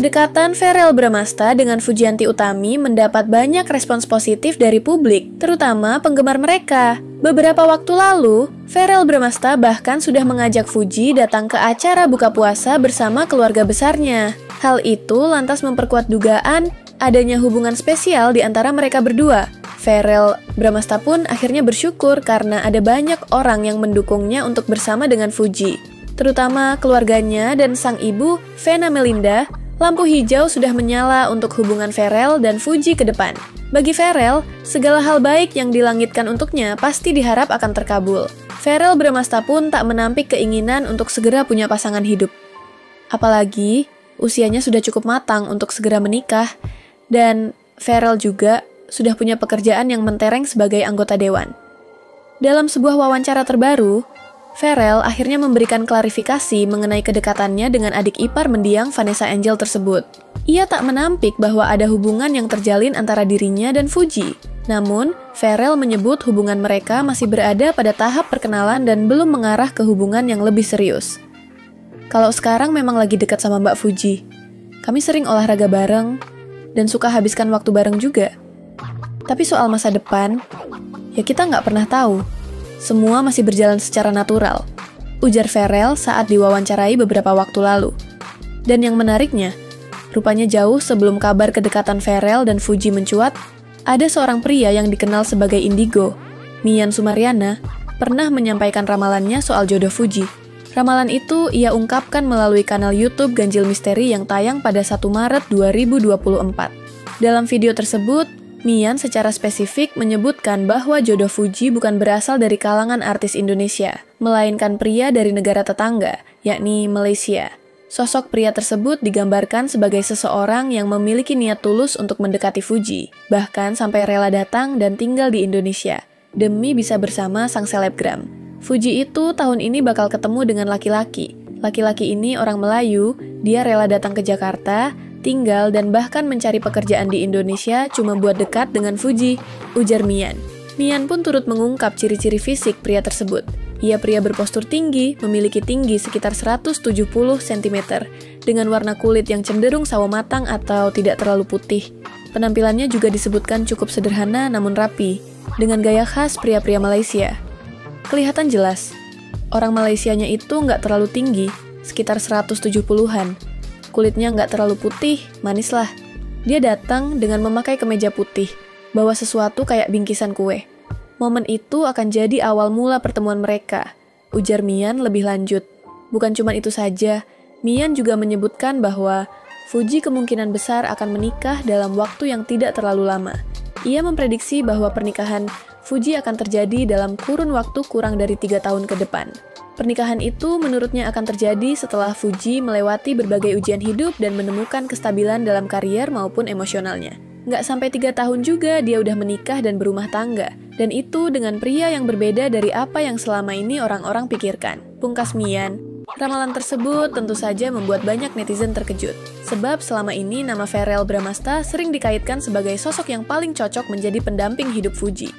Kedekatan Verrell Bramasta dengan Fujianti Utami mendapat banyak respons positif dari publik, terutama penggemar mereka. Beberapa waktu lalu, Verrell Bramasta bahkan sudah mengajak Fuji datang ke acara buka puasa bersama keluarga besarnya. Hal itu lantas memperkuat dugaan adanya hubungan spesial di antara mereka berdua. Verrell Bramasta pun akhirnya bersyukur karena ada banyak orang yang mendukungnya untuk bersama dengan Fuji, terutama keluarganya dan sang ibu, Vena Melinda. Lampu hijau sudah menyala untuk hubungan Verrell dan Fuji ke depan. Bagi Verrell, segala hal baik yang dilangitkan untuknya pasti diharap akan terkabul. Verrell Bramasta pun tak menampik keinginan untuk segera punya pasangan hidup. Apalagi, usianya sudah cukup matang untuk segera menikah, dan Verrell juga sudah punya pekerjaan yang mentereng sebagai anggota dewan. Dalam sebuah wawancara terbaru, Verrell akhirnya memberikan klarifikasi mengenai kedekatannya dengan adik ipar mendiang Vanessa Angel tersebut. Ia tak menampik bahwa ada hubungan yang terjalin antara dirinya dan Fuji. Namun, Verrell menyebut hubungan mereka masih berada pada tahap perkenalan dan belum mengarah ke hubungan yang lebih serius. Kalau sekarang memang lagi dekat sama Mbak Fuji. Kami sering olahraga bareng dan suka habiskan waktu bareng juga. Tapi soal masa depan, ya kita nggak pernah tahu. Semua masih berjalan secara natural, ujar Verrell saat diwawancarai beberapa waktu lalu. Dan yang menariknya, rupanya jauh sebelum kabar kedekatan Verrell dan Fuji mencuat, ada seorang pria yang dikenal sebagai Indigo, Mian Sumaryana, pernah menyampaikan ramalannya soal jodoh Fuji. Ramalan itu ia ungkapkan melalui kanal YouTube Ganjil Misteri yang tayang pada 1 Maret 2024. Dalam video tersebut, Mian secara spesifik menyebutkan bahwa jodoh Fuji bukan berasal dari kalangan artis Indonesia, melainkan pria dari negara tetangga, yakni Malaysia. Sosok pria tersebut digambarkan sebagai seseorang yang memiliki niat tulus untuk mendekati Fuji, bahkan sampai rela datang dan tinggal di Indonesia, demi bisa bersama sang selebgram. Fuji itu tahun ini bakal ketemu dengan laki-laki. Laki-laki ini orang Melayu, dia rela datang ke Jakarta, tinggal dan bahkan mencari pekerjaan di Indonesia cuma buat dekat dengan Fuji, ujar Mian. Mian pun turut mengungkap ciri-ciri fisik pria tersebut. Ia pria berpostur tinggi, memiliki tinggi sekitar 170 cm, dengan warna kulit yang cenderung sawo matang atau tidak terlalu putih. Penampilannya juga disebutkan cukup sederhana namun rapi, dengan gaya khas pria-pria Malaysia. Kelihatan jelas, orang Malaysianya itu nggak terlalu tinggi, sekitar 170-an. Kulitnya nggak terlalu putih, manis lah. Dia datang dengan memakai kemeja putih, bawa sesuatu kayak bingkisan kue. Momen itu akan jadi awal mula pertemuan mereka, ujar Mian lebih lanjut. Bukan cuma itu saja, Mian juga menyebutkan bahwa Fuji kemungkinan besar akan menikah dalam waktu yang tidak terlalu lama. Ia memprediksi bahwa pernikahan Fuji akan terjadi dalam kurun waktu kurang dari 3 tahun ke depan. Pernikahan itu menurutnya akan terjadi setelah Fuji melewati berbagai ujian hidup dan menemukan kestabilan dalam karier maupun emosionalnya. Nggak sampai 3 tahun juga dia udah menikah dan berumah tangga. Dan itu dengan pria yang berbeda dari apa yang selama ini orang-orang pikirkan. Pungkas Mian, ramalan tersebut tentu saja membuat banyak netizen terkejut. Sebab selama ini nama Verrell Bramasta sering dikaitkan sebagai sosok yang paling cocok menjadi pendamping hidup Fuji.